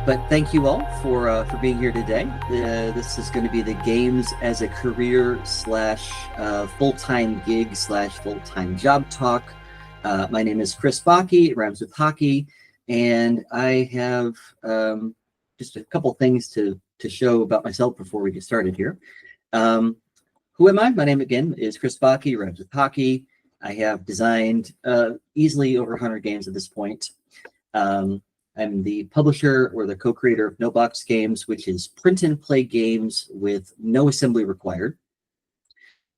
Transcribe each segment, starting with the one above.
But thank you all for being here today. This is going to be the games as a career slash full-time gig slash full-time job talk. My name is Chris Backe, it rhymes with hockey, and I have just a couple things to show about myself before we get started here. Who am I? My name again is Chris Backe, rhymes with hockey. I have designed easily over 100 games at this point. I'm the publisher or the co-creator of No Box Games, which is print and play games with no assembly required.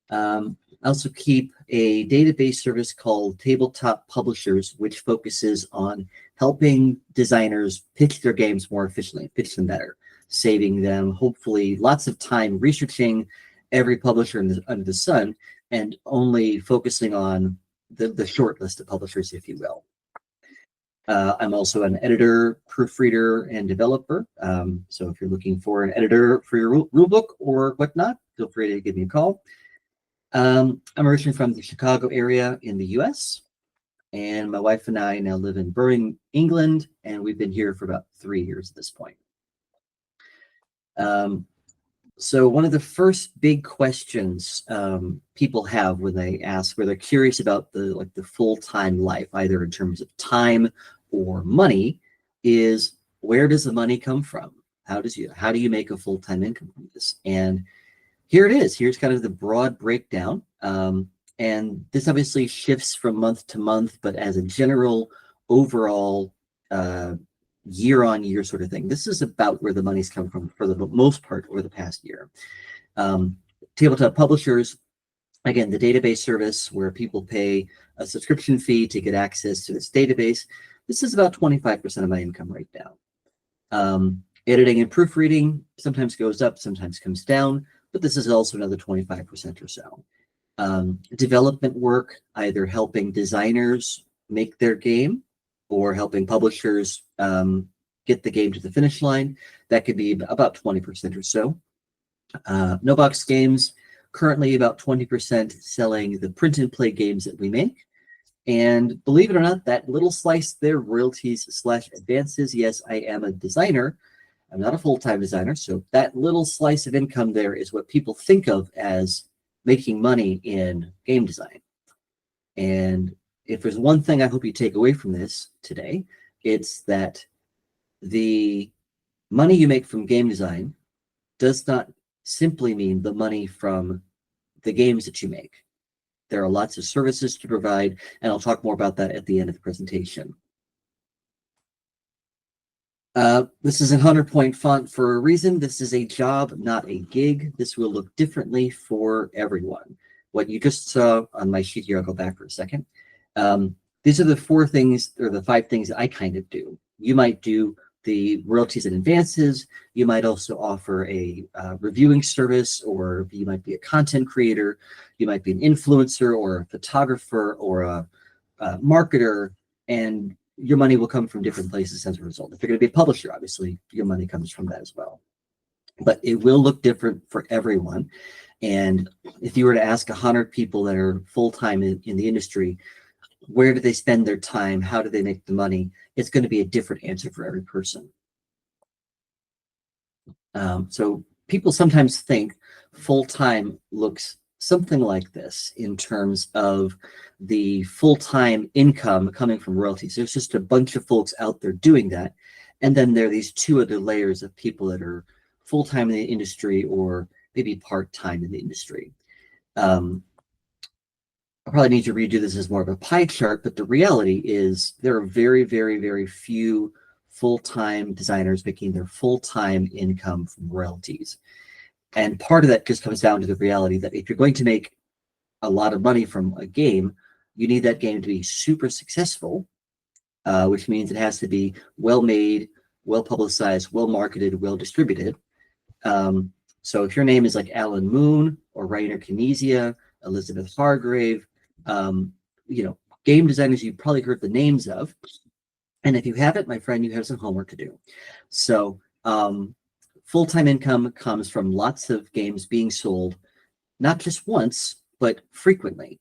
I also keep a database service called Tabletop Publishers, which focuses on helping designers pitch their games more efficiently, pitch them better, saving them hopefully lots of time researching every publisher under the sun and only focusing on the short list of publishers, if you will. I'm also an editor, proofreader, and developer. So if you're looking for an editor for your rulebook or whatnot, feel free to give me a call. I'm originally from the Chicago area in the US, and my wife and I now live in Birmingham, England, and we've been here for about 3 years at this point. So one of the first big questions people have when they ask, where they're curious about the full-time life, either in terms of time or money, is where does the money come from? How do you make a full-time income from this? And here it is. Here's kind of the broad breakdown. And this obviously shifts from month to month, but as a general overall year-on-year sort of thing, this is about where the money's come from for the most part over the past year. Tabletop Publishers, again, the database service where people pay a subscription fee to get access to this database. This is about 25% of my income right now. Editing and proofreading sometimes goes up, sometimes comes down, but this is also another 25% or so. Development work, either helping designers make their game or helping publishers get the game to the finish line. That could be about 20% or so. No Box Games, currently about 20% selling the print and play games that we make. And believe it or not, that little slice there, royalties / advances, yes, I am a designer. I'm not a full-time designer, so that little slice of income there is what people think of as making money in game design. And if there's one thing I hope you take away from this today, it's that the money you make from game design does not simply mean the money from the games that you make. There are lots of services to provide, and I'll talk more about that at the end of the presentation. This is a 100-point font for a reason. This is a job, not a gig. This will look differently for everyone. What you just saw on my sheet here, I'll go back for a second. These are the 4 things, or the 5 things that I kind of do. You might do the royalties and advances. You might also offer a reviewing service, or you might be a content creator. You might be an influencer or a photographer or a marketer, and your money will come from different places as a result. If you're going to be a publisher, obviously, your money comes from that as well. But it will look different for everyone. And if you were to ask 100 people that are full-time in the industry, where do they spend their time? How do they make the money? It's going to be a different answer for every person. So people sometimes think full-time looks something like this in terms of the full-time income coming from royalties. There's just a bunch of folks out there doing that. And then there are these 2 other layers of people that are full-time in the industry or maybe part-time in the industry. I probably need to redo this as more of a pie chart, but the reality is there are very, very, very few full-time designers making their full-time income from royalties. And part of that just comes down to the reality that if you're going to make a lot of money from a game, you need that game to be super successful, which means it has to be well-made, well-publicized, well-marketed, well-distributed. So if your name is like Alan Moon or Rainer Knizia, Elizabeth Hargrave, game designers you've probably heard the names of. And if you haven't, my friend, you have some homework to do. So full-time income comes from lots of games being sold, not just once, but frequently.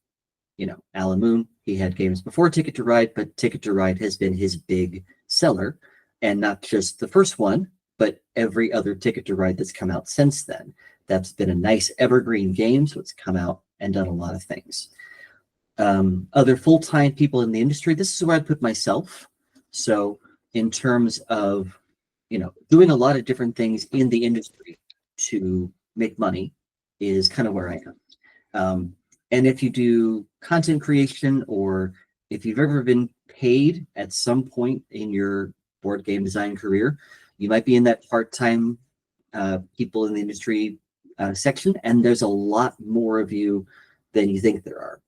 Alan Moon, he had games before Ticket to Ride, but Ticket to Ride has been his big seller. and not just the first one, but every other Ticket to Ride that's come out since then. That's been a nice evergreen game, so it's come out and done a lot of things. Other full-time people in the industry, this is where I put myself. So in terms of, doing a lot of different things in the industry to make money is kind of where I am. And if you do content creation, or if you've ever been paid at some point in your board game design career, you might be in that part-time people in the industry section, and there's a lot more of you than you think there are.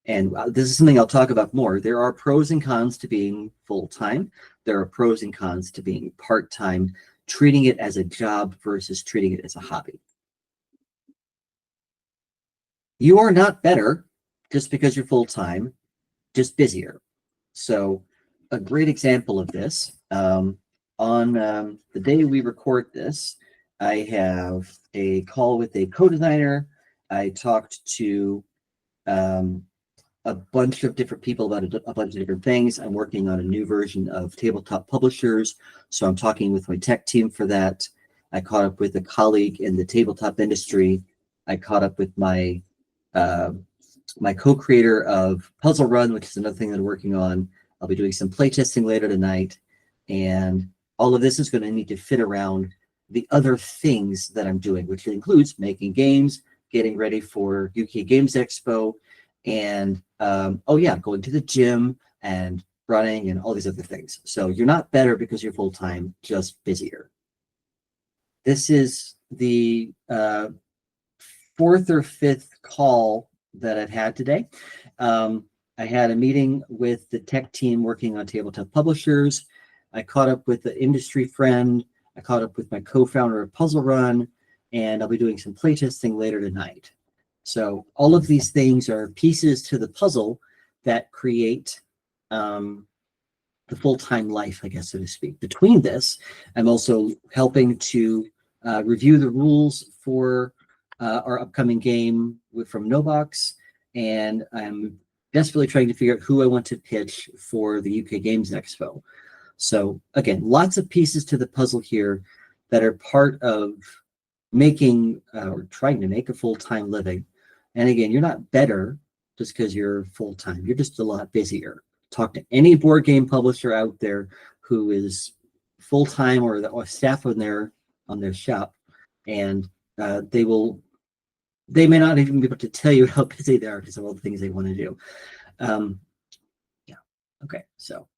And this is something I'll talk about more. There are pros and cons to being full-time. There are pros and cons to being part-time, treating it as a job versus treating it as a hobby. You are not better just because you're full-time, just busier. So a great example of this, on the day we record this, I have a call with a co-designer. I talked to a bunch of different people about a bunch of different things. I'm working on a new version of Tabletop Publishers, so I'm talking with my tech team for that. I caught up with a colleague in the tabletop industry. I caught up with my my co-creator of Puzzle Run, which is another thing that I'm working on. I'll be doing some playtesting later tonight, and all of this is going to need to fit around the other things that I'm doing, which includes making games, getting ready for UK Games Expo, and going to the gym and running and all these other things. So you're not better because you're full-time, just busier. This is the fourth or fifth call that I've had today. I had a meeting with the tech team working on Tabletop Publishers. I caught up with the industry friend. I caught up with my co-founder of Puzzle Run, and I'll be doing some playtesting later tonight. So all of these things are pieces to the puzzle that create the full-time life, I guess, so to speak. Between this, I'm also helping to review the rules for our upcoming game from NoBox, and I'm desperately trying to figure out who I want to pitch for the UK Games Expo. So again, lots of pieces to the puzzle here that are part of making or trying to make a full-time living. And again, you're not better just because you're full-time. You're just a lot busier. Talk to any board game publisher out there who is full-time or staff on their shop, and they may not even be able to tell you how busy they are because of all the things they want to do. Okay, so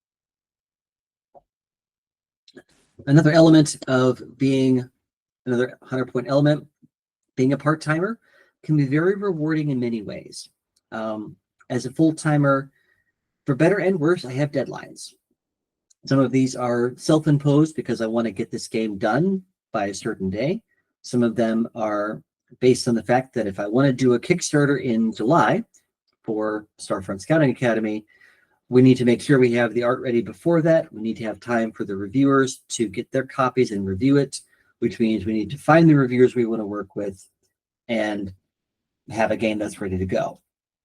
another element of being another 100-point element, being a part-timer can be very rewarding in many ways. As a full-timer, for better and worse, I have deadlines. Some of these are self-imposed because I want to get this game done by a certain day. Some of them are based on the fact that if I want to do a Kickstarter in July for Starfront Scouting Academy, we need to make sure we have the art ready before that. We need to have time for the reviewers to get their copies and review it, which means we need to find the reviewers we want to work with and have a game that's ready to go.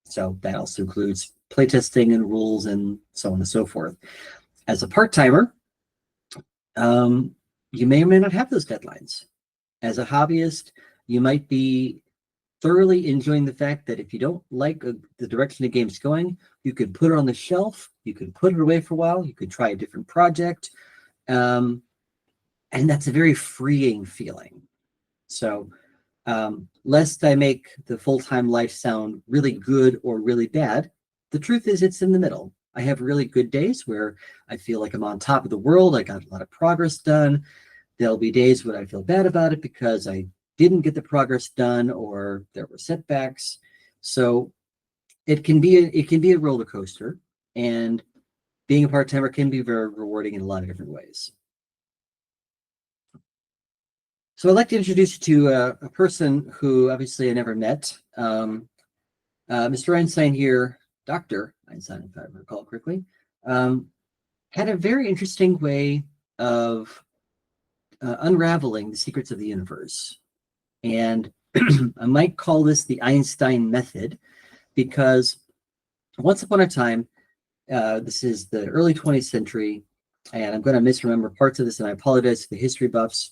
So that also includes playtesting and rules and so on and so forth. As a part-timer, you may or may not have those deadlines. As a hobbyist, you might be thoroughly enjoying the fact that if you don't like the direction the game's going, you could put it on the shelf, you could put it away for a while, you could try a different project, and that's a very freeing feeling. So lest I make the full-time life sound really good or really bad, the truth is it's in the middle. I have really good days where I feel like I'm on top of the world. I got a lot of progress done. There'll be days when I feel bad about it because I didn't get the progress done or there were setbacks. So it can be a roller coaster, and being a part-timer can be very rewarding in a lot of different ways. So I'd like to introduce you to a person who obviously I never met. Mr. Einstein here, Dr. Einstein, if I recall correctly, had a very interesting way of unraveling the secrets of the universe. And I might call this the Einstein method, because once upon a time, this is the early 20th century, and I'm going to misremember parts of this, and I apologize to the history buffs.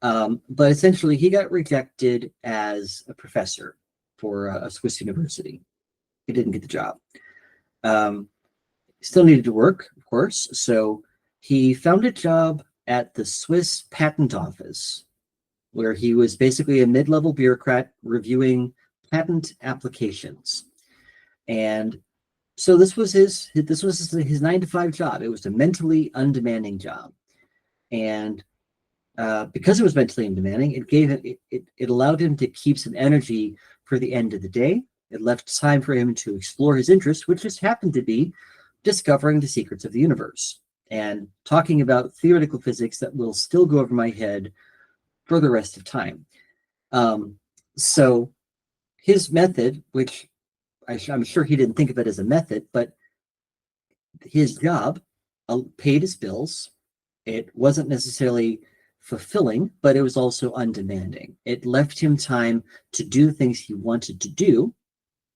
But essentially, he got rejected as a professor for a Swiss university. He didn't get the job. Still needed to work, of course, so he found a job at the Swiss Patent Office, where he was basically a mid-level bureaucrat reviewing patent applications. And so this was his 9-to-5 job. It was a mentally undemanding job, and because it was mentally undemanding, it allowed him to keep some energy for the end of the day. It left time for him to explore his interests, which just happened to be discovering the secrets of the universe and talking about theoretical physics that will still go over my head for the rest of time. So his method, which I'm sure he didn't think of it as a method, but his job paid his bills. It wasn't necessarily fulfilling, but it was also undemanding. It left him time to do things he wanted to do.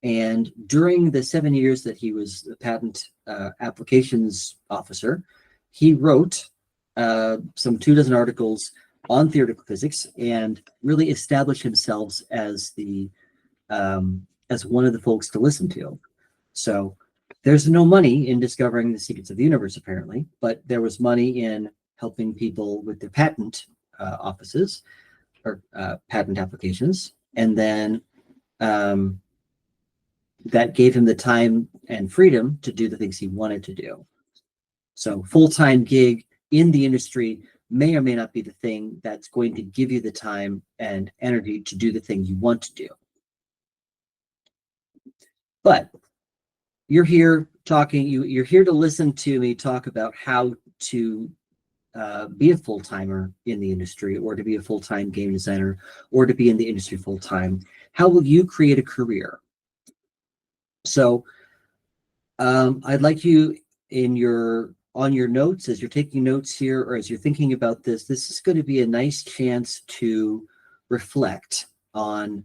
And during the 7 years that he was the patent applications officer, he wrote some 24 articles on theoretical physics and really established himself as as one of the folks to listen to. So there's no money in discovering the secrets of the universe, apparently, but there was money in helping people with their patent offices or patent applications. And then that gave him the time and freedom to do the things he wanted to do. So full-time gig in the industry may or may not be the thing that's going to give you the time and energy to do the thing you want to do. But you're here talking, you're here to listen to me talk about how to be a full-timer in the industry, or to be a full-time game designer, or to be in the industry full-time. How will you create a career? So I'd like you on your notes, as you're taking notes here, or as you're thinking about this is going to be a nice chance to reflect on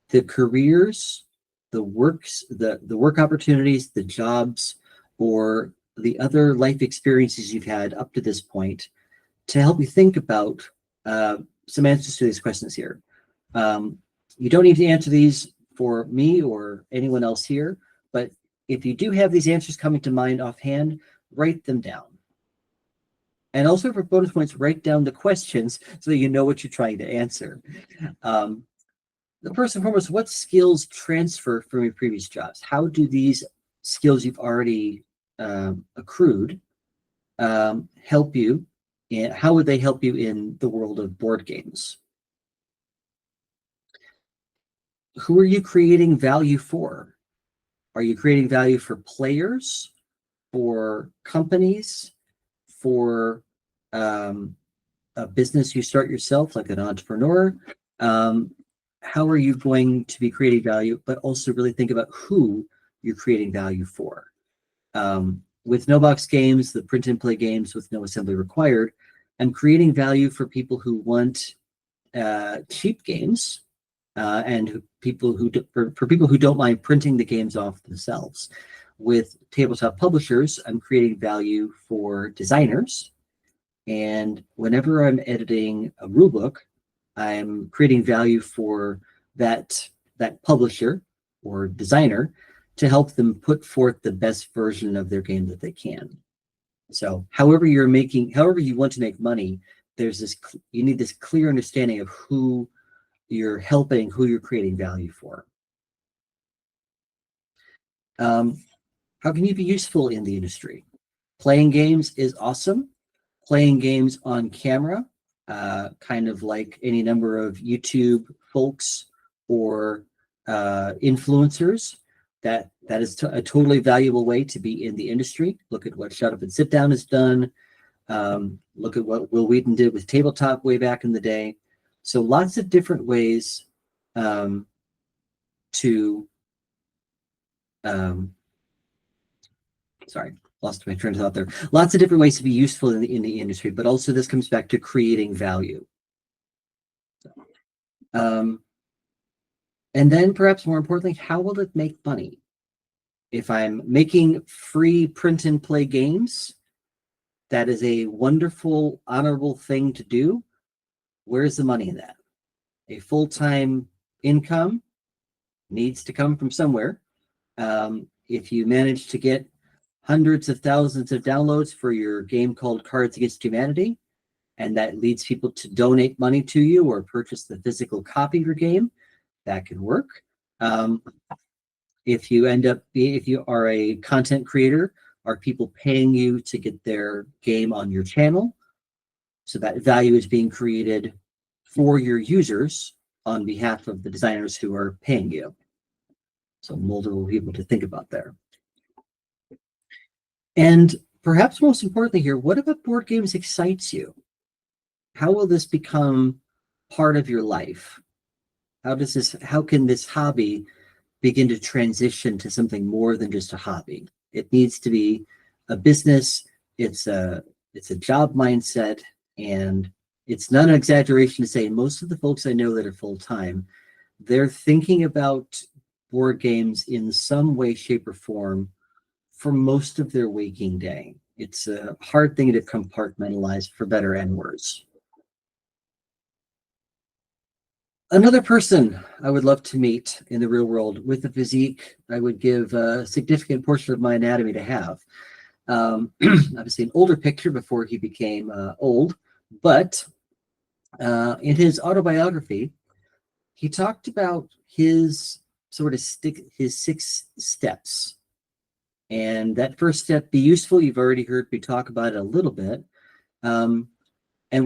the careers, the work opportunities, the jobs, or the other life experiences you've had up to this point, to help you think about some answers to these questions here. You don't need to answer these for me or anyone else here, but if you do have these answers coming to mind offhand, write them down. And also for bonus points, write down the questions so that you know what you're trying to answer. First and foremost, what skills transfer from your previous jobs? How do these skills you've already accrued help you? And how would they help you in the world of board games? Who are you creating value for? Are you creating value for players, for companies, for a business you start yourself, like an entrepreneur? How are you going to be creating value, but also really think about who you're creating value for? With no box games, the print and play games with no assembly required, I'm creating value for people who want cheap games, and for people who don't mind printing the games off themselves. With tabletop publishers, I'm creating value for designers, and whenever I'm editing a rulebook, I'm creating value for that publisher or designer to help them put forth the best version of their game that they can. So however you want to make money, you need this clear understanding of who you're helping, who you're creating value for. How can you be useful in the industry? Playing games is awesome. Playing games on camera, kind of like any number of YouTube folks or influencers, that is a totally valuable way to be in the industry. Look at what Shut Up and Sit Down has done. Look at what Will Wheaton did with tabletop way back in the day. So lots of different ways sorry, lost my train of thought there. Lots of different ways to be useful in the industry, but also this comes back to creating value. And then perhaps more importantly, how will it make money? If I'm making free print and play games, That is a wonderful, honorable thing to do. Where's the money in that? A full-time income needs to come from somewhere. If you manage to get hundreds of thousands of downloads for your game called Cards Against Humanity, and that leads people to donate money to you or purchase the physical copy of your game, that can work. If you are a content creator, are people paying you to get their game on your channel? So that value is being created for your users on behalf of the designers who are paying you. So multiple people to think about there. And perhaps most importantly here, what about board games excites you? How will this become part of your life? How can this hobby begin to transition to something more than just a hobby? It needs to be a business. It's a job mindset, and it's not an exaggeration to say most of the folks I know that are full-time, they're thinking about board games in some way, shape, or form for most of their waking day. It's a hard thing to compartmentalize, for better and worse. Another person I would love to meet in the real world with a physique I would give a significant portion of my anatomy to have. Obviously an older picture before he became old, but in his autobiography, he talked about his his 6 steps. And that first step, be useful, you've already heard me talk about it a little bit. And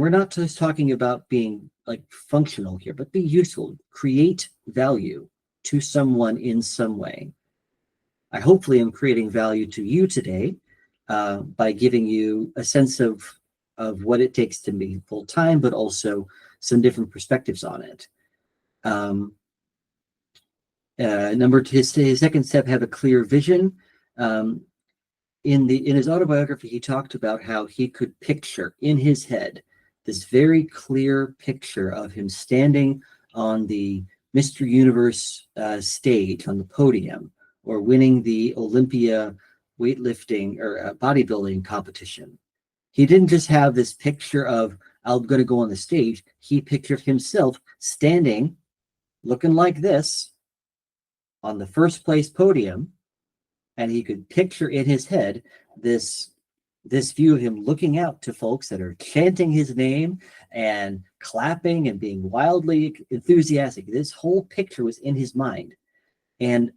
we're not just talking about being like functional here, but be useful, create value to someone in some way. I hopefully am creating value to you today by giving you a sense of what it takes to be full-time, but also some different perspectives on it. His second step, have a clear vision. In his autobiography, he talked about how he could picture in his head this very clear picture of him standing on the Mr. Universe stage on the podium, or winning the Olympia weightlifting or bodybuilding competition. He didn't just have this picture of, I'm going to go on the stage. He pictured himself standing, looking like this, on the first place podium, and he could picture in his head this view of him looking out to folks that are chanting his name and clapping and being wildly enthusiastic. This whole picture was in his mind. And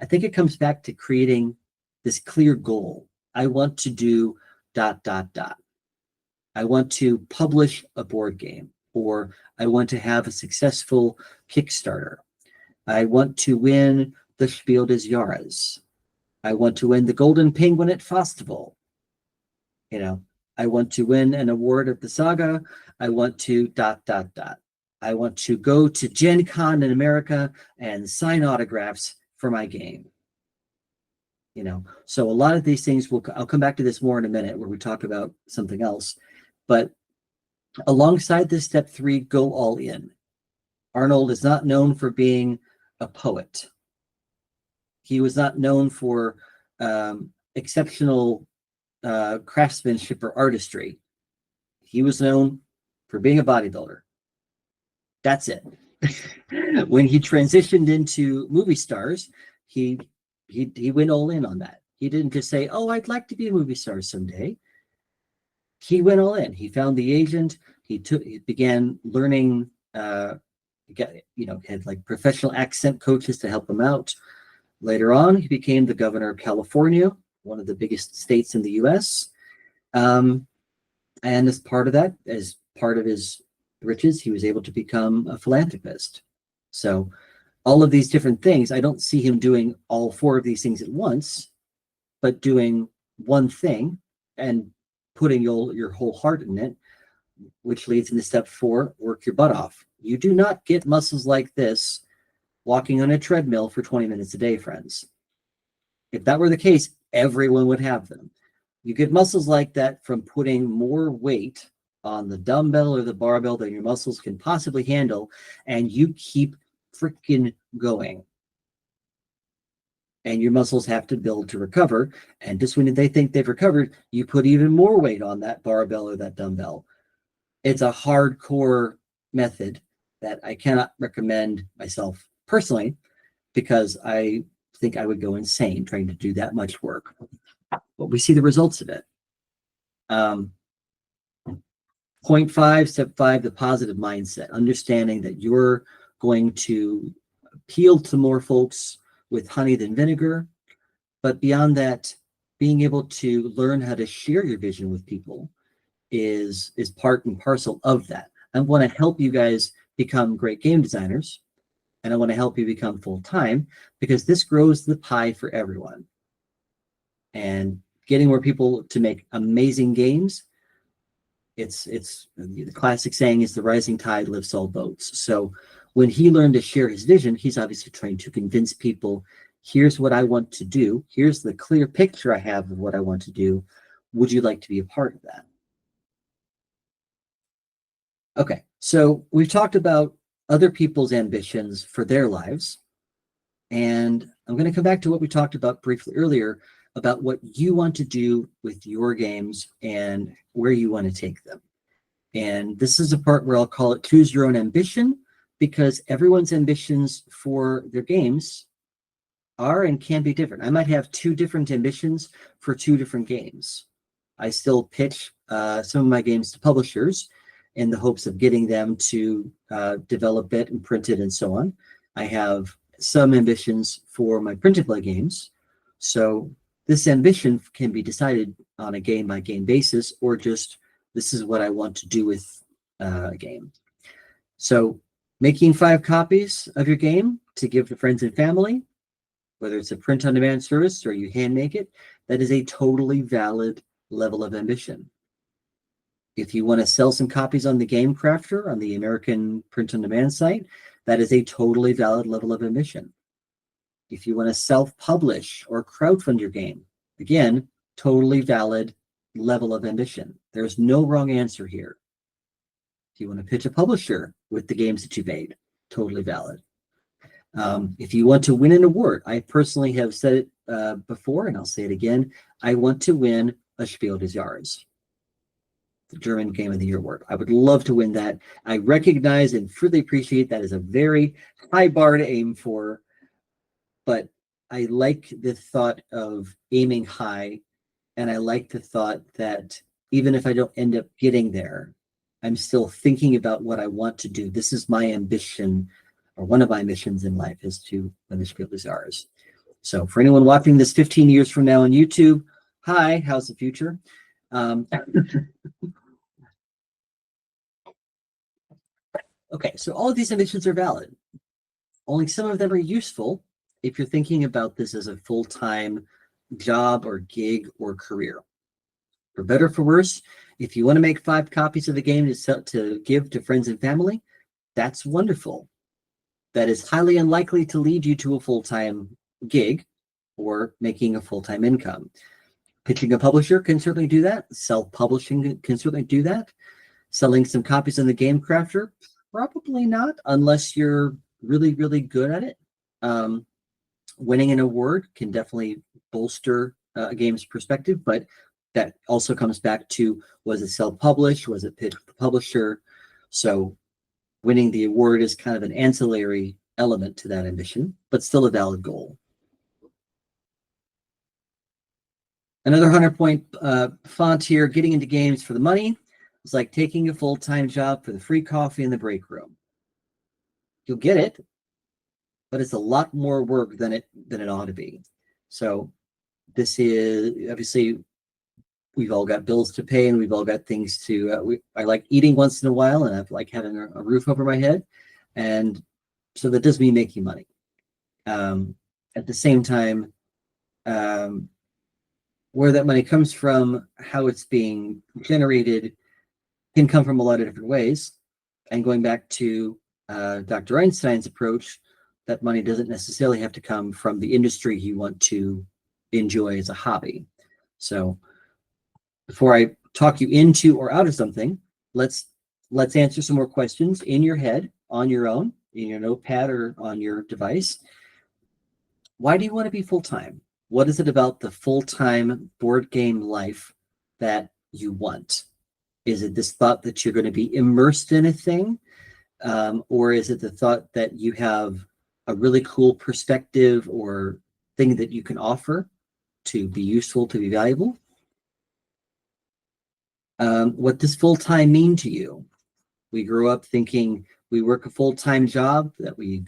I think it comes back to creating this clear goal. I want to do ... I want to publish a board game, or I want to have a successful Kickstarter. I want to win the Spiel des Jahres. I want to win the Golden Penguin at Festival. I want to win an award at the Saga. I want to ... I want to go to Gen Con in America and sign autographs for my game. So a lot of these things I'll come back to this more in a minute where we talk about something else. But alongside this step 3, go all in. Arnold is not known for being a poet. He was not known for exceptional craftsmanship or artistry. He was known for being a bodybuilder. That's it. When he transitioned into movie stars, he went all in on that. He didn't just say, "Oh, I'd like to be a movie star someday." He went all in. He found the agent. He began learning. Had like professional accent coaches to help him out. Later on, he became the governor of California, one of the biggest states in the U.S. And as part of that, as part of his riches, he was able to become a philanthropist. So all of these different things, I don't see him doing all 4 of these things at once, but doing one thing and putting your whole heart in it, which leads into step 4, work your butt off. You do not get muscles like this walking on a treadmill for 20 minutes a day, friends. If that were the case, everyone would have them. You get muscles like that from putting more weight on the dumbbell or the barbell than your muscles can possibly handle, and you keep freaking going. and your muscles have to build to recover. And just when they think they've recovered, you put even more weight on that barbell or that dumbbell. It's a hardcore method that I cannot recommend myself personally, because I think I would go insane trying to do that much work. But we see the results of it. Point 5, step 5, the positive mindset, understanding that you're going to appeal to more folks with honey than vinegar. But beyond that, being able to learn how to share your vision with people is part and parcel of that. I want to help you guys become great game designers, and I want to help you become full-time, because this grows the pie for everyone. And getting more people to make amazing games, it's the classic saying is the rising tide lifts all boats. So when he learned to share his vision, he's obviously trying to convince people, here's what I want to do. Here's the clear picture I have of what I want to do. Would you like to be a part of that? Okay, so we've talked about other people's ambitions for their lives. And I'm going to come back to what we talked about briefly earlier about what you want to do with your games and where you want to take them. And this is a part where I'll call it choose your own ambition, because everyone's ambitions for their games are and can be different. I might have 2 different ambitions for 2 different games. I still pitch some of my games to publishers in the hopes of getting them to develop it and print it and so on. I have some ambitions for my print-and-play games. So this ambition can be decided on a game-by-game basis, or just this is what I want to do with a game. So making 5 copies of your game to give to friends and family, whether it's a print-on-demand service or you hand make it, that is a totally valid level of ambition. If you want to sell some copies on the Game Crafter, on the American print-on-demand site, that is a totally valid level of ambition. If you want to self-publish or crowdfund your game, again, totally valid level of ambition. There's no wrong answer here. If you want to pitch a publisher with the games that you made, totally valid. If you want to win an award, I personally have said it before, and I'll say it again, I want to win a Spiel des Jahres, the German Game of the Year award. I would love to win that. I recognize and fully appreciate that is a very high bar to aim for, but I like the thought of aiming high, and I like the thought that even if I don't end up getting there, I'm still thinking about what I want to do. This is my ambition, or one of my missions in life, is to win the Spiel des Jahres. So for anyone watching this 15 years from now on YouTube, hi, how's the future? Okay, so all of these ambitions are valid. Only some of them are useful if you're thinking about this as a full-time job or gig or career. For better or for worse, if you want to make 5 copies of the game to give to friends and family, that's wonderful. That is highly unlikely to lead you to a full-time gig or making a full-time income. Pitching a publisher can certainly do that. Self-publishing can certainly do that. Selling some copies on the Game Crafter, probably not, unless you're really, really good at it. Winning an award can definitely bolster a game's perspective, but that also comes back to, was it self-published? Was it pitched to the publisher? So winning the award is kind of an ancillary element to that ambition, but still a valid goal. Another 100-point font here, getting into games for the money. It's like taking a full-time job for the free coffee in the break room. You'll get it, but it's a lot more work than it ought to be. So this is, obviously, we've all got bills to pay, and we've all got things to, I like eating once in a while, and I like having a roof over my head. And so that does mean making money. At the same time, where that money comes from, how it's being generated, can come from a lot of different ways. And going back to Dr. Einstein's approach, that money doesn't necessarily have to come from the industry you want to enjoy as a hobby. So before I talk you into or out of something, let's answer some more questions in your head, on your own, in your notepad or on your device. Why do you want to be full-time? What is it about the full-time board game life that you want? Is it this thought that you're going to be immersed in a thing? Or is it the thought that you have a really cool perspective or thing that you can offer to be useful, to be valuable? What does full-time mean to you? We grew up thinking we work a full-time job, that we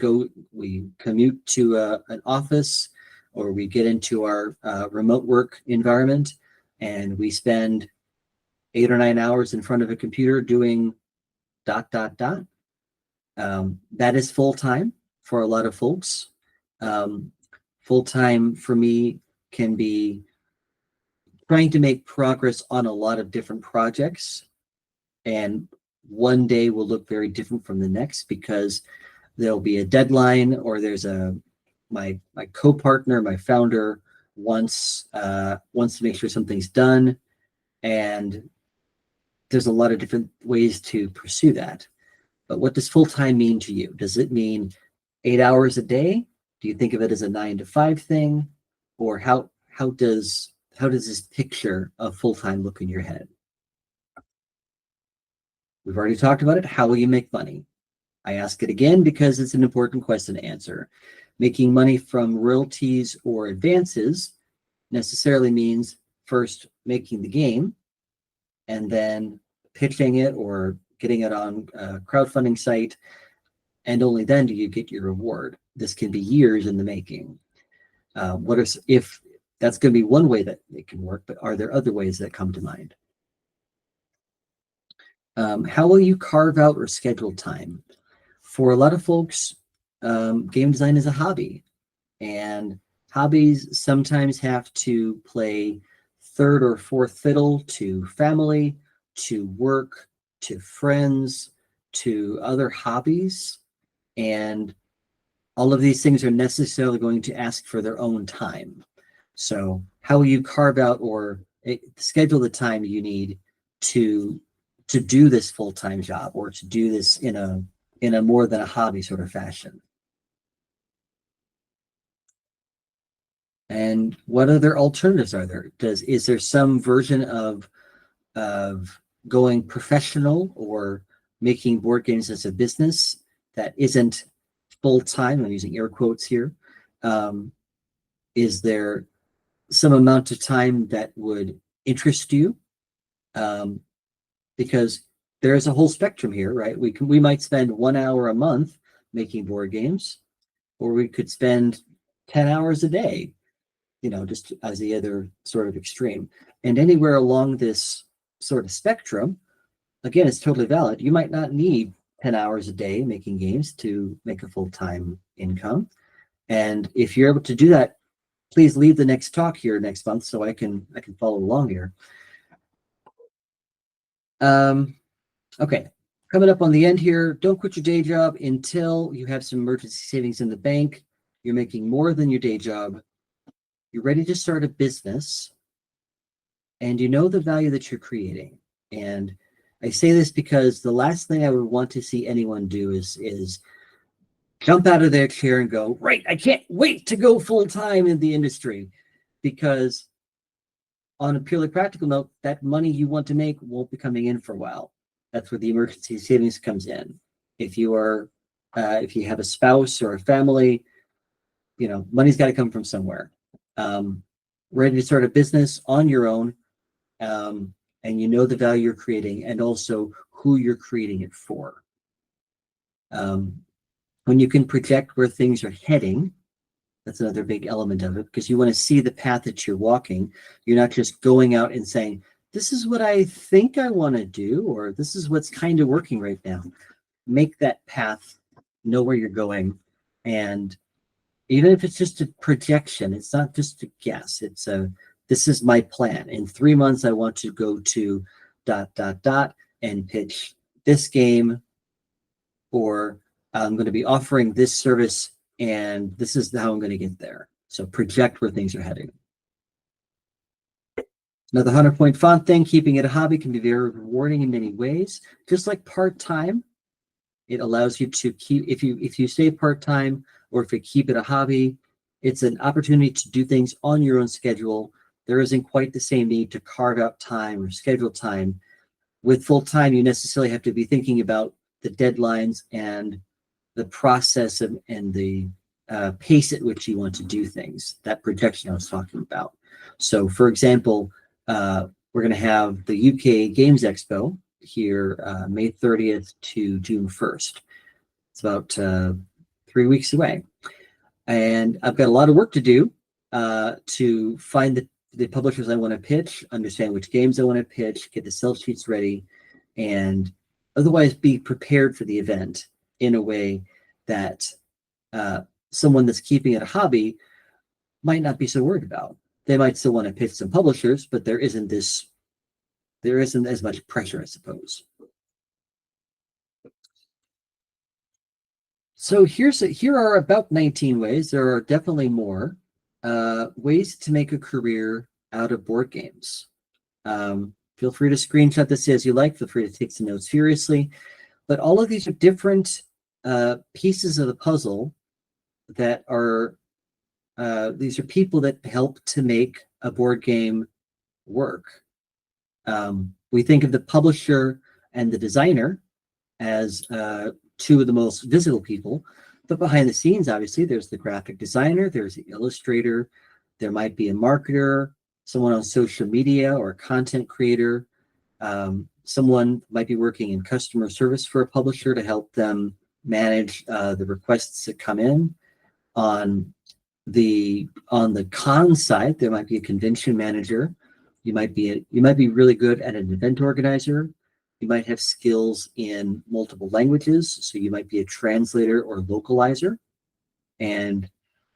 commute to an office, or we get into our remote work environment and we spend 8 or 9 hours in front of a computer doing ... That is full-time for a lot of folks. Full-time for me can be trying to make progress on a lot of different projects, and one day will look very different from the next because there'll be a deadline, or there's my co-partner, my founder wants to make sure something's done, and there's a lot of different ways to pursue that. But what does full-time mean to you? Does it mean 8 hours a day? Do you think of it as a 9 to 5 thing? Or how does this picture of full-time look in your head? We've already talked about it. How will you make money? I ask it again because it's an important question to answer. Making money from royalties or advances necessarily means first making the game and then pitching it or getting it on a crowdfunding site, and only then do you get your reward. This can be years in the making. If that's going to be one way that it can work, but are there other ways that come to mind? How will you carve out or schedule time? For a lot of folks, game design is a hobby, and hobbies sometimes have to play third or fourth fiddle to family, to work, to friends, to other hobbies, and all of these things are necessarily going to ask for their own time. So how will you carve out or schedule the time you need to do this full-time job, or to do this in a more than a hobby sort of fashion? And what other alternatives are there? Is there some version of going professional or making board games as a business that isn't full-time? I'm using air quotes here. Is there some amount of time that would interest you? Because there's a whole spectrum here, right? We might spend 1 hour a month making board games, or we could spend 10 hours a day, just as the other sort of extreme. And anywhere along this sort of spectrum, again, it's totally valid. You might not need 10 hours a day making games to make a full-time income. And if you're able to do that, please leave the next talk here next month so I can follow along here. Okay, coming up on the end here, don't quit your day job until you have some emergency savings in the bank. You're making more than your day job. You're ready to start a business, and you know the value that you're creating. And I say this because the last thing I would want to see anyone do is jump out of their chair and go, right, I can't wait to go full-time in the industry, because on a purely practical note, that money you want to make won't be coming in for a while. That's where the emergency savings comes in. If you have a spouse or a family, money's got to come from somewhere. Ready to start a business on your own, and you know the value you're creating and also who you're creating it for. When you can project where things are heading, that's another big element of it, because you want to see the path that you're walking. You're not just going out and saying, this is what I think I want to do, or this is what's kind of working right now. Make that path, know where you're going. And even if it's just a projection, it's not just a guess. It's this is my plan. In 3 months, I want to go to ... and pitch this game, or I'm going to be offering this service, and this is how I'm going to get there. So project where things are heading. Another 100-point font thing, keeping it a hobby can be very rewarding in many ways. Just like part-time, it allows you to keep, if you stay part-time, or if you keep it a hobby, It's an opportunity to do things on your own schedule. There isn't quite the same need to carve out time or schedule time. With full time, you necessarily have to be thinking about the deadlines and the process and the pace at which you want to do things, that projection I was talking about. So, for example, we're going to have the UK Games Expo here May 30th to June 1st. It's about 3 weeks away. And I've got a lot of work to do to find the publishers I want to pitch, understand which games I want to pitch, get the sell sheets ready, and otherwise be prepared for the event in a way that someone that's keeping it a hobby might not be so worried about. They might still want to pitch some publishers, but there isn't as much pressure, I suppose. So here are about 19 ways. There are definitely more ways to make a career out of board games. Feel free to screenshot this as you like. Feel free to take some notes furiously. But all of these are different pieces of the puzzle that are, these are people that help to make a board game work. We think of the publisher and the designer as two of the most visible people, but behind the scenes, obviously, there's the graphic designer, there's the illustrator, there might be a marketer, someone on social media or a content creator. Someone might be working in customer service for a publisher to help them manage the requests that come in. On the con side, there might be a convention manager. You might be really good at an event organizer. You might have skills in multiple languages, so you might be a translator or localizer. And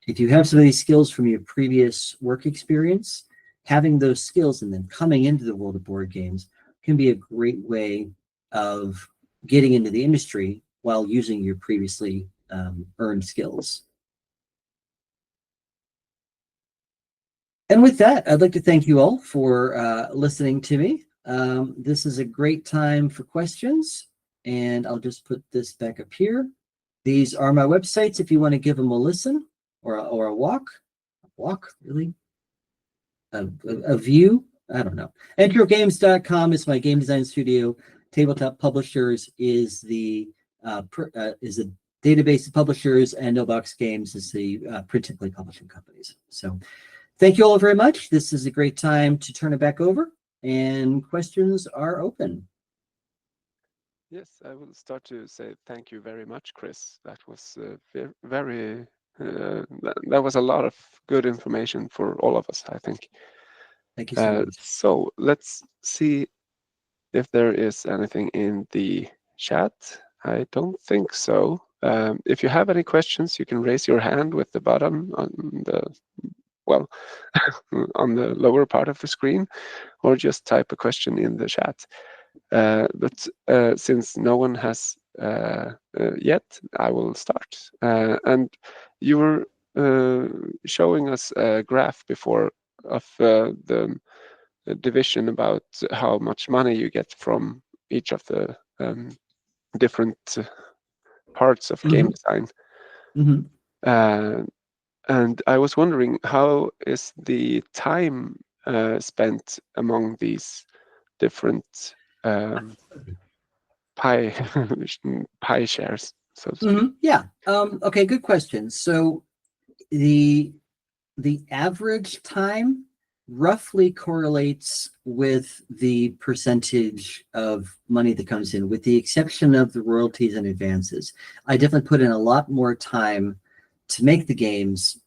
if you have some of these skills from your previous work experience, having those skills and then coming into the world of board games can be a great way of getting into the industry while using your previously earned skills. And with that, I'd like to thank you all for listening to me. This is a great time for questions, and I'll just put this back up here. These are my websites if you want to give them a listen or a walk. Really? A view? I don't know. Enterogames.com is my game design studio. Tabletop Publishers is the database of publishers, and No Box Games is the print and play publishing companies. So thank you all very much. This is a great time to turn it back over, and questions are open. Yes, I will start to say thank you very much, Chris. That was very, that was a lot of good information for all of us, I think. Thank you so much. So let's see if there is anything in the chat. I don't think so. If you have any questions, you can raise your hand with the button on the, well, on the lower part of the screen, or just type a question in the chat. But since no one has yet, I will start. And you were showing us a graph before of the division about how much money you get from each of the different parts of game design. And I was wondering, how is the time spent among these different pie shares, so to speak? Yeah. Okay. Good question. So the average time roughly correlates with the percentage of money that comes in, with the exception of the royalties and advances. I definitely put in a lot more time to make the games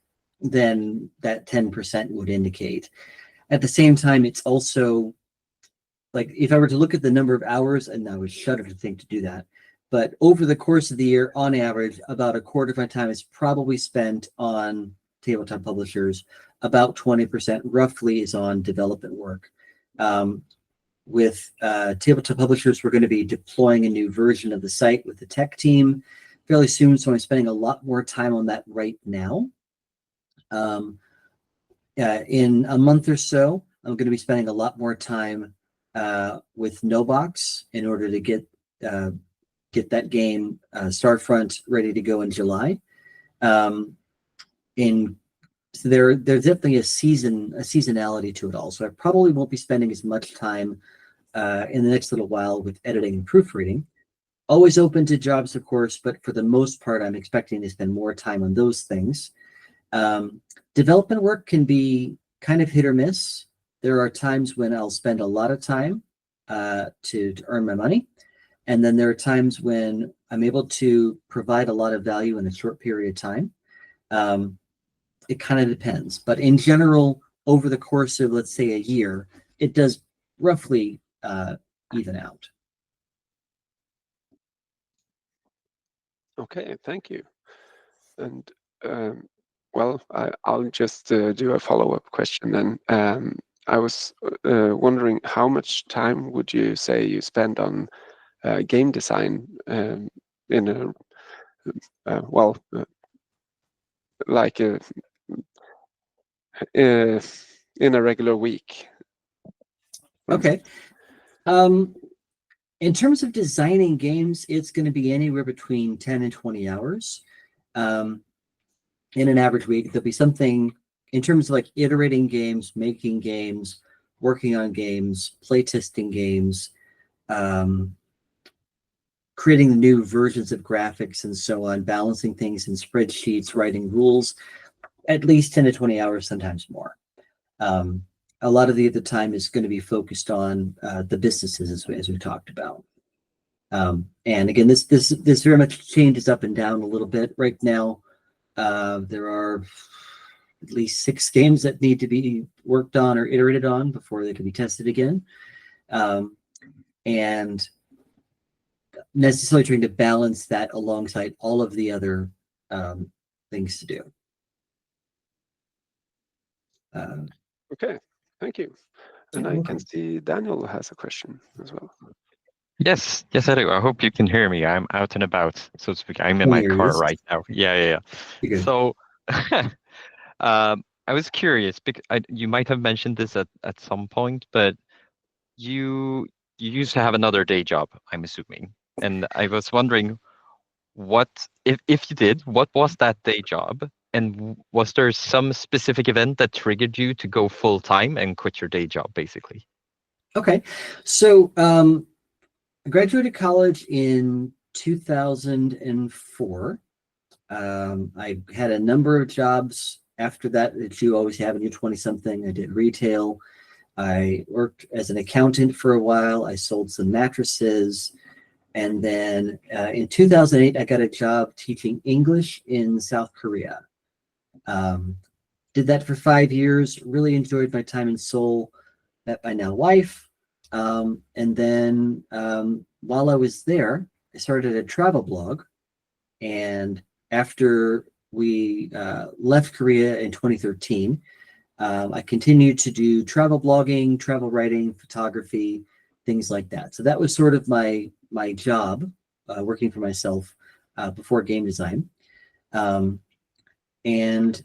than that 10% would indicate. At the same time, it's also like, if I were to look at the number of hours, and I would shudder to think to do that, but over the course of the year, on average, about a quarter of my time is probably spent on Tabletop Publishers. About 20% roughly is on development work. With Tabletop Publishers, we're going to be deploying a new version of the site with the tech team fairly soon, so I'm spending a lot more time on that right now. In a month or so, I'm going to be spending a lot more time with No Box in order to get that game Starfront ready to go in July. In So there's definitely a seasonality to it all. So I probably won't be spending as much time in the next little while with editing and proofreading. Always open to jobs, of course, but for the most part, I'm expecting to spend more time on those things. Development work can be kind of hit or miss. There are times when I'll spend a lot of time to earn my money. And then there are times when I'm able to provide a lot of value in a short period of time. It kind of depends. But in general, over the course of, let's say, a year, it does roughly even out. Okay, thank you. And well, I'll just do a follow-up question then. I was wondering, how much time would you say you spend on game design in a like in a regular week? Okay. In terms of designing games, it's going to be anywhere between 10 and 20 hours. In an average week, there'll be something in terms of like iterating games, making games, working on games, playtesting games, creating new versions of graphics and so on, balancing things in spreadsheets, writing rules, at least 10 to 20 hours, sometimes more. A lot of the time is going to be focused on the businesses, as we talked about. And again, this very much changes up and down a little bit. Right now, there are at least 6 games that need to be worked on or iterated on before they can be tested again. And necessarily trying to balance that alongside all of the other things to do. Okay, thank you. And I can see Daniel has a question as well. Yes, I do. I hope you can hear me. I'm out and about, so to speak. I'm in my car right now. Yeah. So, I was curious because you might have mentioned this at some point, but you used to have another day job, I'm assuming, and I was wondering what if you did, what was that day job, and was there some specific event that triggered you to go full time and quit your day job, basically? Okay, so I graduated college in 2004. I had a number of jobs after that you always have when you're 20-something. I did retail. I worked as an accountant for a while. I sold some mattresses. And then in 2008, I got a job teaching English in South Korea. Did that for 5 years, really enjoyed my time in Seoul, met my now wife. And then while I was there, I started a travel blog. And after we left Korea in 2013, I continued to do travel blogging, travel writing, photography, things like that. So that was sort of my job, working for myself before game design. And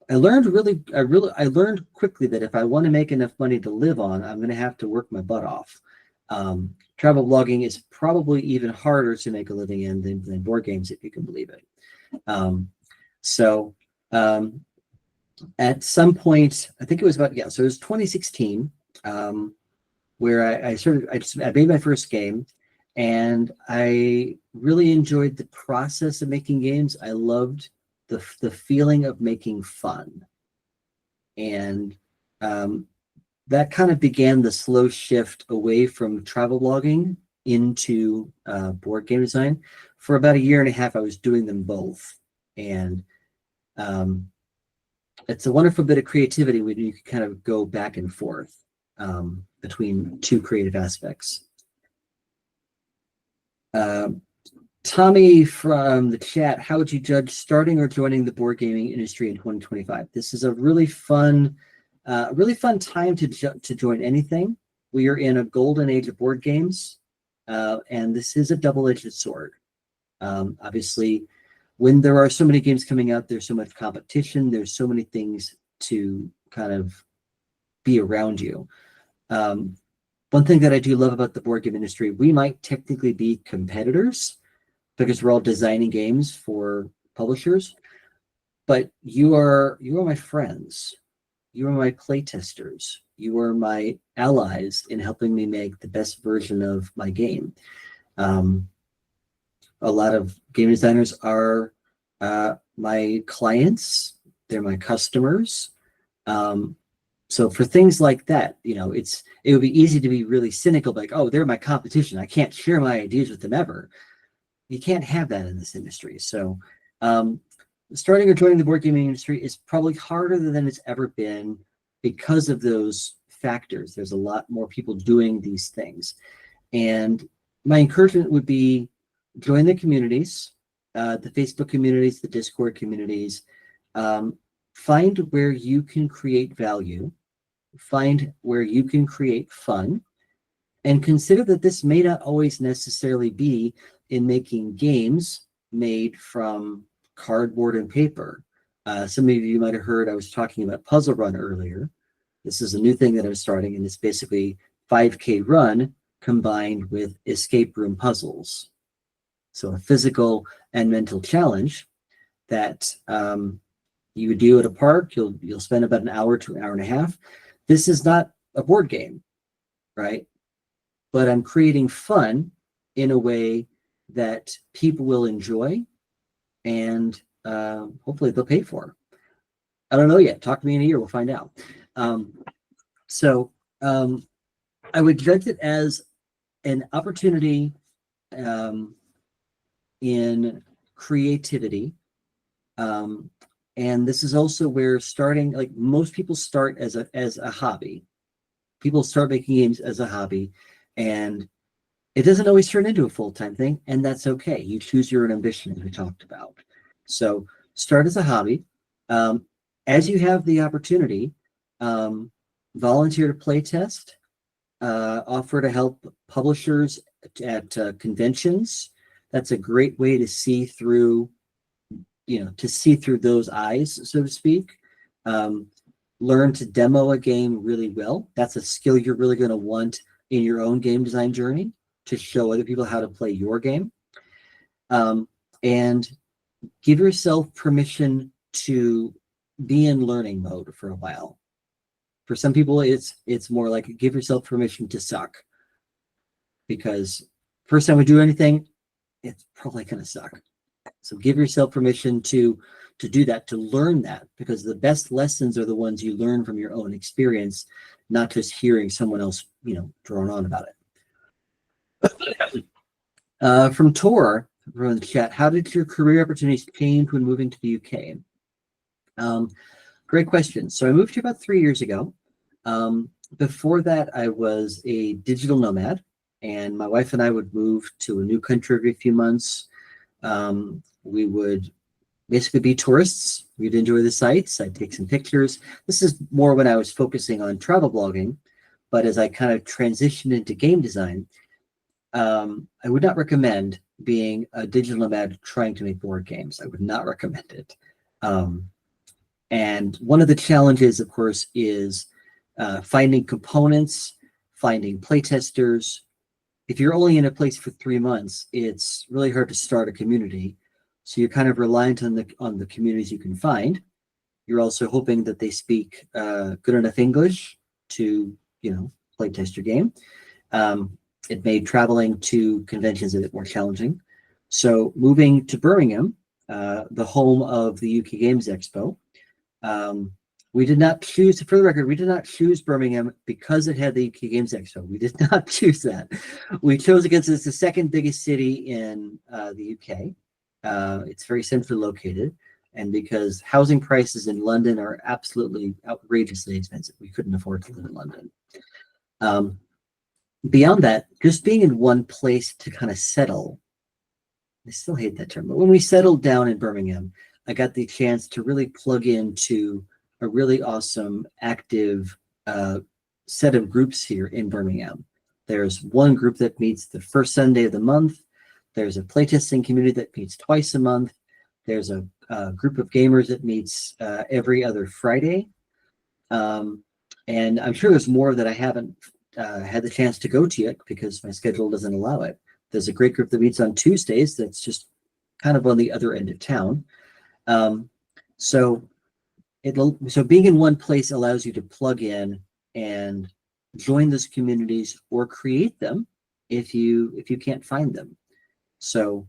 I learned quickly that if I want to make enough money to live on, I'm going to have to work my butt off. Travel blogging is probably even harder to make a living in than board games, if you can believe it. At some point, I think it was so it was 2016, where I made my first game, and I really enjoyed the process of making games. I loved the feeling of making fun, and that kind of began the slow shift away from travel blogging into board game design. For about a year and a half, I was doing them both, and it's a wonderful bit of creativity when you can kind of go back and forth between two creative aspects. Tommy from the chat, how would you judge starting or joining the board gaming industry in 2025? This is a really fun time to join anything. We are in a golden age of board games, and this is a double-edged sword. Obviously, when there are so many games coming out, there's so much competition, there's so many things to kind of be around you. One thing that I do love about the board game industry, we might technically be competitors because we're all designing games for publishers, but you are my friends. You are my playtesters. You are my allies in helping me make the best version of my game. A lot of game designers are my clients. They're my customers. So for things like that, it would be easy to be really cynical, like, oh, they're my competition. I can't share my ideas with them ever. You can't have that in this industry. So starting or joining the board gaming industry is probably harder than it's ever been because of those factors. There's a lot more people doing these things. And my encouragement would be join the communities, the Facebook communities, the Discord communities. Find where you can create value, find where you can create fun, and consider that this may not always necessarily be in making games made from cardboard and paper. Some of you might have heard I was talking about Puzzle Run earlier. This is a new thing that I'm starting, and it's basically 5K run combined with escape room puzzles. So a physical and mental challenge that you would do at a park. You'll spend about an hour to an hour and a half. This is not a board game, right? But I'm creating fun in a way that people will enjoy, and hopefully they'll pay for. I don't know yet. Talk to me in a year. We'll find out. I would judge it as an opportunity in creativity. And this is also where starting, like most people start as a hobby. People start making games as a hobby, and it doesn't always turn into a full-time thing, and that's okay. You choose your own ambition, as we talked about. So start as a hobby. As you have the opportunity, volunteer to play test, offer to help publishers at conventions. That's a great way to see through those eyes, so to speak. Learn to demo a game really well. That's a skill you're really going to want in your own game design journey, to show other people how to play your game. And give yourself permission to be in learning mode for a while. For some people, it's more like give yourself permission to suck, because first time we do anything, it's probably going to suck. So give yourself permission to do that, to learn that, because the best lessons are the ones you learn from your own experience, not just hearing someone else, drone on about it. From Tor, from the chat, how did your career opportunities change when moving to the UK? Great question. So I moved here about 3 years ago. Before that, I was a digital nomad, and my wife and I would move to a new country every few months. We would basically be tourists. We'd enjoy the sights. I'd take some pictures. This is more when I was focusing on travel blogging, but as I kind of transitioned into game design, I would not recommend being a digital nomad trying to make board games. I would not recommend it. And one of the challenges, of course, is finding components, finding playtesters. If you're only in a place for 3 months, it's really hard to start a community. So you're kind of reliant on the communities you can find. You're also hoping that they speak good enough English to, playtest your game. It made traveling to conventions a bit more challenging. So moving to Birmingham, the home of the UK Games Expo, we did not choose, for the record, we did not choose Birmingham because it had the UK Games Expo. We did not choose that. We chose it because it's the second biggest city in the UK. It's very centrally located, and because housing prices in London are absolutely outrageously expensive. We couldn't afford to live in London. Beyond that, just being in one place to kind of settle, I still hate that term, but when we settled down in Birmingham, I got the chance to really plug into a really awesome, active set of groups here in Birmingham. There's one group that meets the first Sunday of the month. There's a playtesting community that meets twice a month. There's a group of gamers that meets every other Friday. And I'm sure there's more that I haven't had the chance to go to yet because my schedule doesn't allow it. There's a great group that meets on Tuesdays that's just kind of on the other end of town. So being in one place allows you to plug in and join those communities or create them if you can't find them. So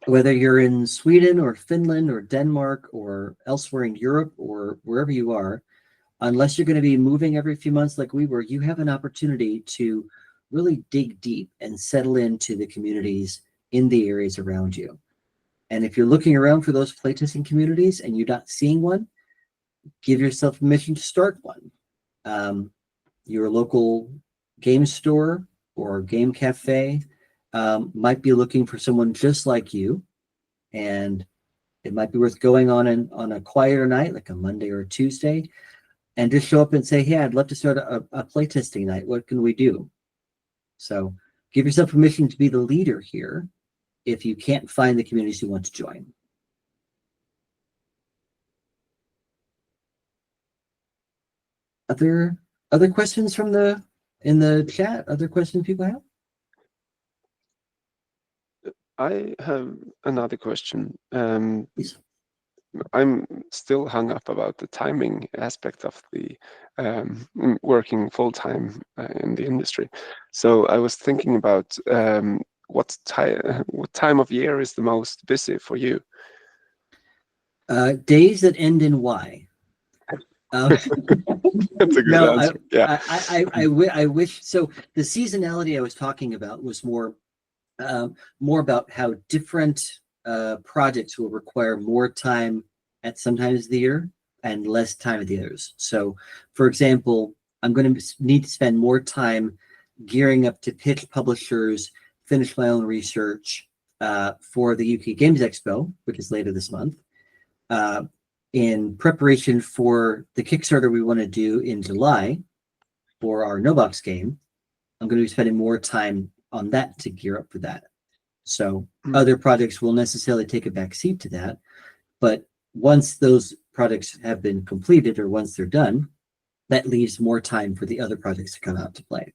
whether you're in Sweden or Finland or Denmark or elsewhere in Europe or wherever you are, unless you're going to be moving every few months like we were, you have an opportunity to really dig deep and settle into the communities in the areas around you. And if you're looking around for those playtesting communities and you're not seeing one, give yourself permission to start one. Your local game store or game cafe might be looking for someone just like you, and it might be worth going on a quieter night, like a Monday or a Tuesday, and just show up and say, hey, I'd love to start a playtesting night. What can we do? So give yourself permission to be the leader here if you can't find the communities you want to join. Other questions in the chat? Other questions people have? I have another question. Please. I'm still hung up about the timing aspect of the working full-time in the industry. So I was thinking about what time of year is the most busy for you? Days that end in Y. That's a good answer. Yeah. I wish so. The seasonality I was talking about was more about how different projects will require more time at some times of the year and less time at the others. So, for example, I'm going to need to spend more time gearing up to pitch publishers, finish my own research for the UK Games Expo, which is later this month, in preparation for the Kickstarter we want to do in July for our No Box game. I'm going to be spending more time on that to gear up for that. So other projects will necessarily take a back seat to that. But once those projects have been completed or once they're done, that leaves more time for the other projects to come out to play.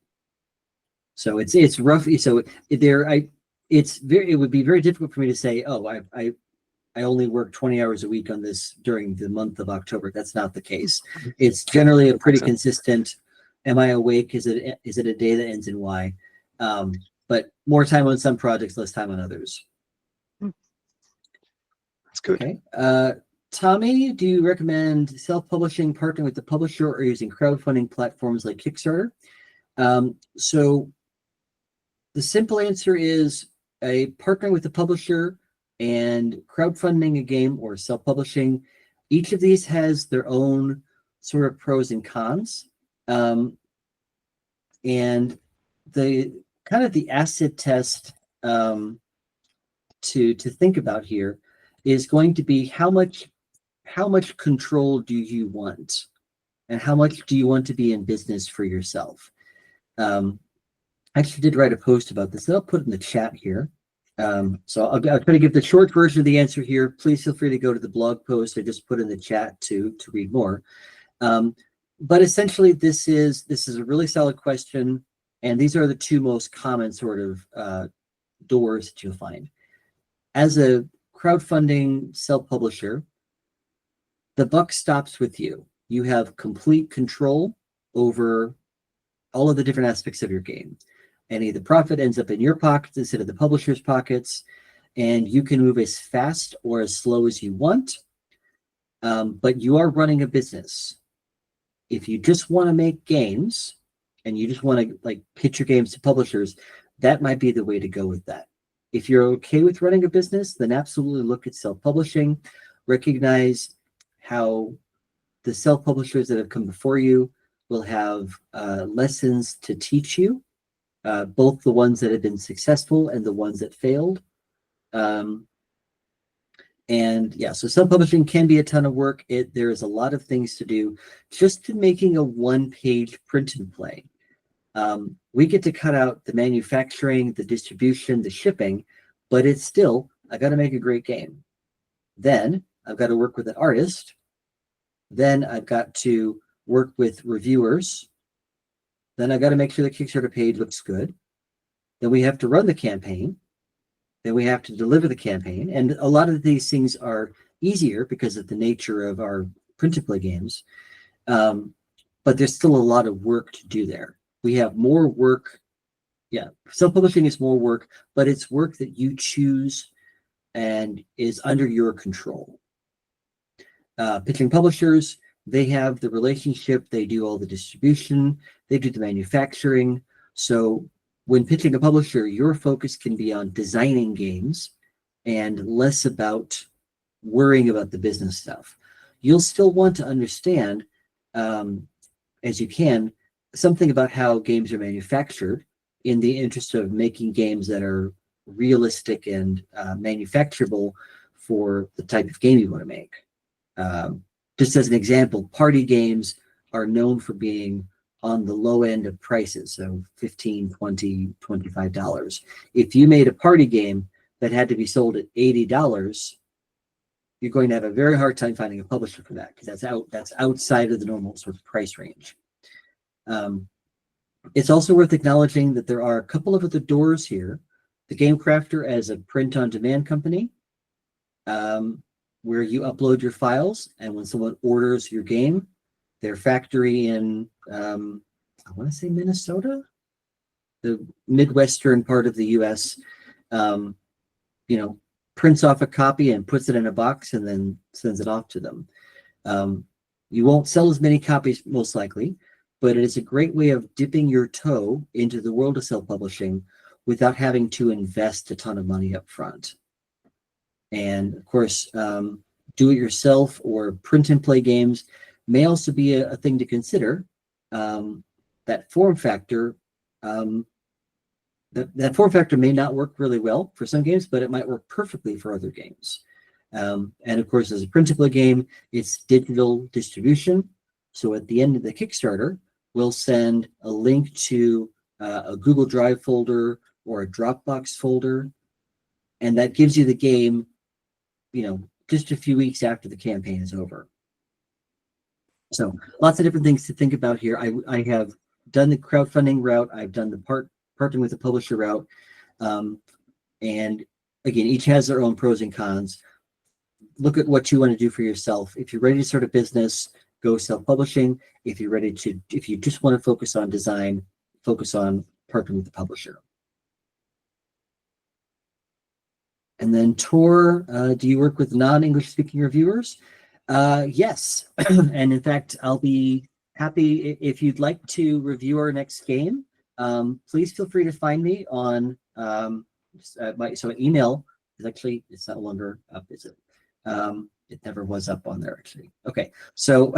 So it's roughly, so it would be very difficult for me to say, oh, I only work 20 hours a week on this during the month of October. That's not the case. It's generally a pretty consistent, am I awake? Is it a day that ends in Y? But more time on some projects, less time on others. That's good. Okay. Tommy, do you recommend self-publishing, partnering with the publisher, or using crowdfunding platforms like Kickstarter? So the simple answer is partnering with the publisher and crowdfunding a game or self-publishing. Each of these has their own sort of pros and cons. And the kind of the acid test to think about here is going to be how much control do you want, and how much do you want to be in business for yourself? I actually did write a post about this that I'll put in the chat here. So I'll try to give the short version of the answer here. Please feel free to go to the blog post I just put in the chat to read more. But essentially, this is a really solid question, and these are the two most common sort of doors that you'll find. As a crowdfunding self-publisher, the buck stops with you. You have complete control over all of the different aspects of your game. Any of the profit ends up in your pockets instead of the publisher's pockets, and you can move as fast or as slow as you want, but you are running a business. If you just want to make games and you just want to like pitch your games to publishers, that might be the way to go with that. If you're okay with running a business, then absolutely look at self-publishing. Recognize how the self-publishers that have come before you will have lessons to teach you, both the ones that have been successful and the ones that failed. And yeah, so self-publishing can be a ton of work. There is a lot of things to do just to making a one-page print and play. We get to cut out the manufacturing, the distribution, the shipping, but it's still, I got to make a great game. Then I've got to work with an artist. Then I've got to work with reviewers. Then I got to make sure the Kickstarter page looks good. Then we have to run the campaign. Then we have to deliver the campaign. And a lot of these things are easier because of the nature of our print-to-play games. But there's still a lot of work to do there. We have more work. Yeah, self-publishing is more work, but it's work that you choose and is under your control. Pitching publishers, they have the relationship, they do all the distribution, they do the manufacturing. So when pitching a publisher, your focus can be on designing games and less about worrying about the business stuff. You'll still want to understand, as you can, something about how games are manufactured in the interest of making games that are realistic and manufacturable for the type of game you want to make. Just as an example, party games are known for being on the low end of prices, so $15, $20, $25. If you made a party game that had to be sold at $80, you're going to have a very hard time finding a publisher for that, because that's outside of the normal sort of price range. It's also worth acknowledging that there are a couple of other doors here. The Game Crafter as a print-on-demand company, where you upload your files, and when someone orders your game, their factory in, I want to say Minnesota, the Midwestern part of the US, prints off a copy and puts it in a box and then sends it off to them. You won't sell as many copies, most likely, but it is a great way of dipping your toe into the world of self-publishing without having to invest a ton of money up front. And of course, do-it-yourself or print-and-play games may also be a thing to consider. That form factor, that form factor may not work really well for some games, but it might work perfectly for other games. And of course, as a print-and-play game, it's digital distribution. So at the end of the Kickstarter, we'll send a link to a Google Drive folder or a Dropbox folder, and that gives you the game, just a few weeks after the campaign is over. So lots of different things to think about here. I have done the crowdfunding route. I've done the partnering with the publisher route. And again, each has their own pros and cons. Look at what you want to do for yourself. If you're ready to start a business, go self-publishing. If you just want to focus on design, focus on partnering with the publisher. And then Tor, do you work with non-English speaking reviewers? Yes, and in fact, I'll be happy if you'd like to review our next game. Please feel free to find me on my email is actually, it's no longer up, is it? It never was up on there actually. Okay, so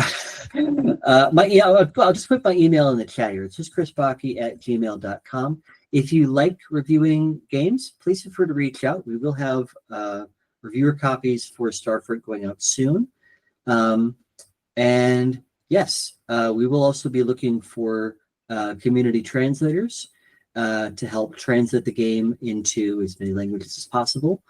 I'll just put my email in the chat here. It's just chrisbacke@gmail.com. If you like reviewing games, please feel free to reach out. We will have reviewer copies for Starfruit going out soon. And yes, we will also be looking for community translators to help translate the game into as many languages as possible.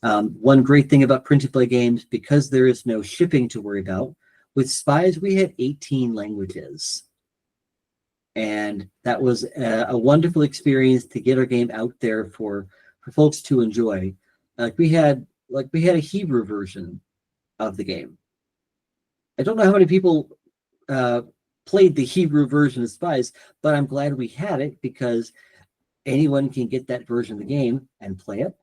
One great thing about print-to-play games, because there is no shipping to worry about, with Spies we had 18 languages. And that was a wonderful experience to get our game out there for folks to enjoy. We had a Hebrew version of the game. I don't know how many people played the Hebrew version of Spies, but I'm glad we had it because anyone can get that version of the game and play it.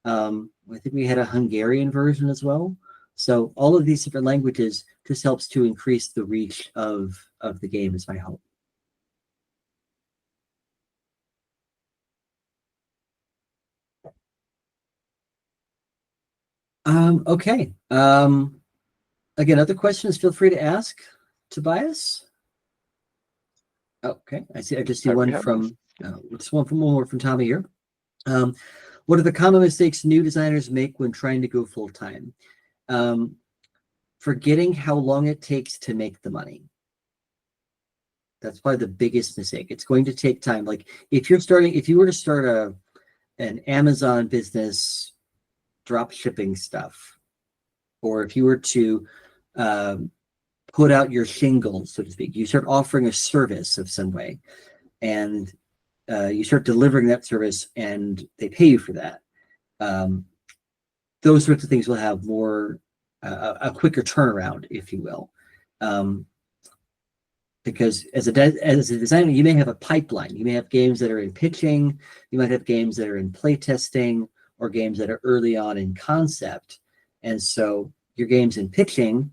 I think we had a Hungarian version as well. So all of these different languages just helps to increase the reach of the game, is my hope. Okay. Again, other questions, feel free to ask. Tobias? Okay, I just see one from one more from Tommy here. What are the common mistakes new designers make when trying to go full-time? Forgetting how long it takes to make the money. That's probably the biggest mistake. It's going to take time. Like if you were to start an Amazon business, drop shipping stuff, or if you were to put out your shingles, so to speak, you start offering a service of some way, and you start delivering that service, and they pay you for that. those sorts of things will have more a quicker turnaround, if you will. Because as a designer, you may have a pipeline. You may have games that are in pitching. You might have games that are in playtesting, or games that are early on in concept. And so your games in pitching,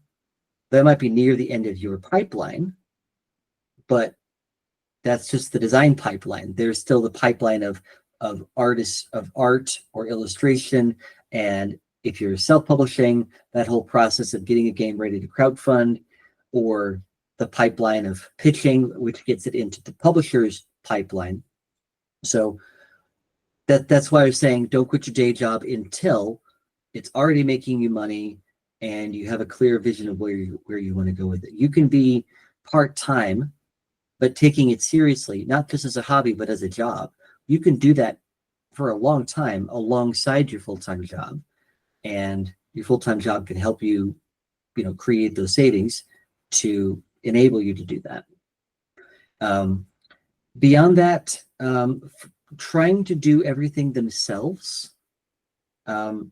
that might be near the end of your pipeline, but that's just the design pipeline. There's still the pipeline of artists, of art or illustration. And if you're self-publishing, that whole process of getting a game ready to crowdfund, or the pipeline of pitching, which gets it into the publisher's pipeline. So that's why I was saying, don't quit your day job until it's already making you money and you have a clear vision of where you want to go with it. You can be part-time, but taking it seriously, not just as a hobby, but as a job. You can do that for a long time alongside your full-time job, and your full-time job can help you, create those savings to enable you to do that. Beyond that, trying to do everything themselves. When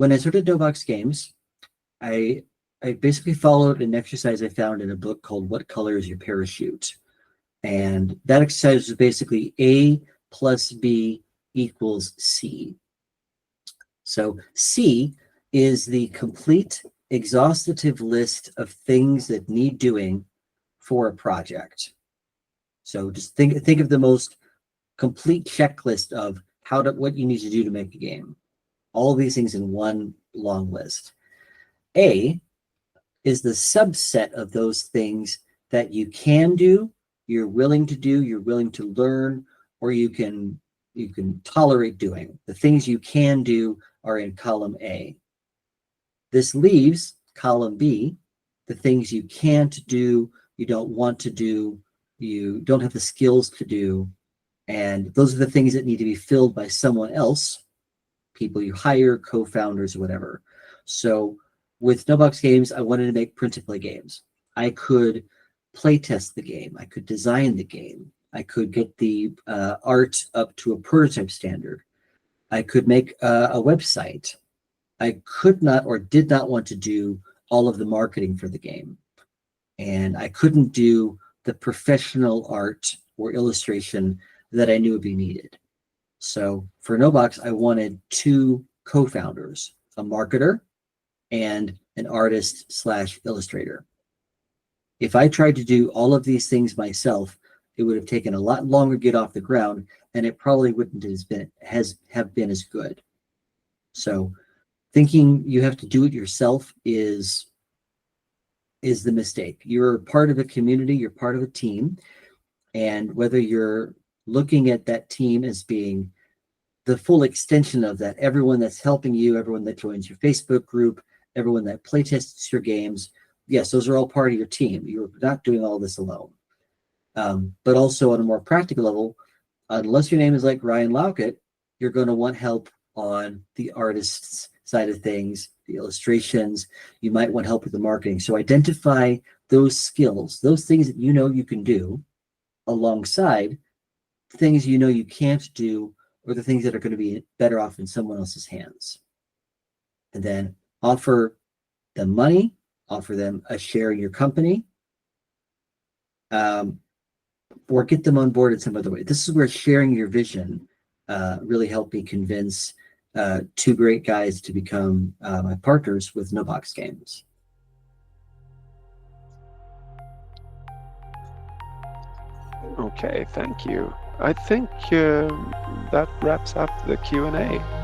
I started No Box Games, I basically followed an exercise I found in a book called What Color is Your Parachute? And that exercise is basically A plus B equals C. So C is the complete, exhaustive list of things that need doing for a project. So just think of the most complete checklist of what you need to do to make a game. All of these things in one long list. A is the subset of those things that you can do, you're willing to do, you're willing to learn, or you can tolerate doing. The things you can do are in column A. This leaves column B, the things you can't do, you don't want to do, you don't have the skills to do, and those are the things that need to be filled by someone else, people you hire, co-founders, whatever. So with No Box Games, I wanted to make print-to-play games. I could playtest the game. I could design the game. I could get the art up to a prototype standard. I could make a website. I could not or did not want to do all of the marketing for the game. And I couldn't do the professional art or illustration that I knew would be needed. So for No Box, I wanted 2 co-founders, a marketer and an artist/illustrator. If I tried to do all of these things myself, it would have taken a lot longer to get off the ground, and it probably wouldn't have been as good. So thinking you have to do it yourself is the mistake. You're part of a community, you're part of a team, and whether you're looking at that team as being the full extension of that, everyone that's helping you, everyone that joins your Facebook group, everyone that playtests your games, yes, those are all part of your team. You're not doing all this alone. But also on a more practical level, unless your name is like Ryan Laukett, you're going to want help on the artist's side of things, the illustrations. You might want help with the marketing. So identify those skills, those things that you know you can do, alongside things you know you can't do, or the things that are going to be better off in someone else's hands. And then offer them money, offer them a share in your company, or get them on board in some other way. This is where sharing your vision really helped me convince 2 great guys to become my partners with No Box Games. Okay, thank you. I think that wraps up the Q&A.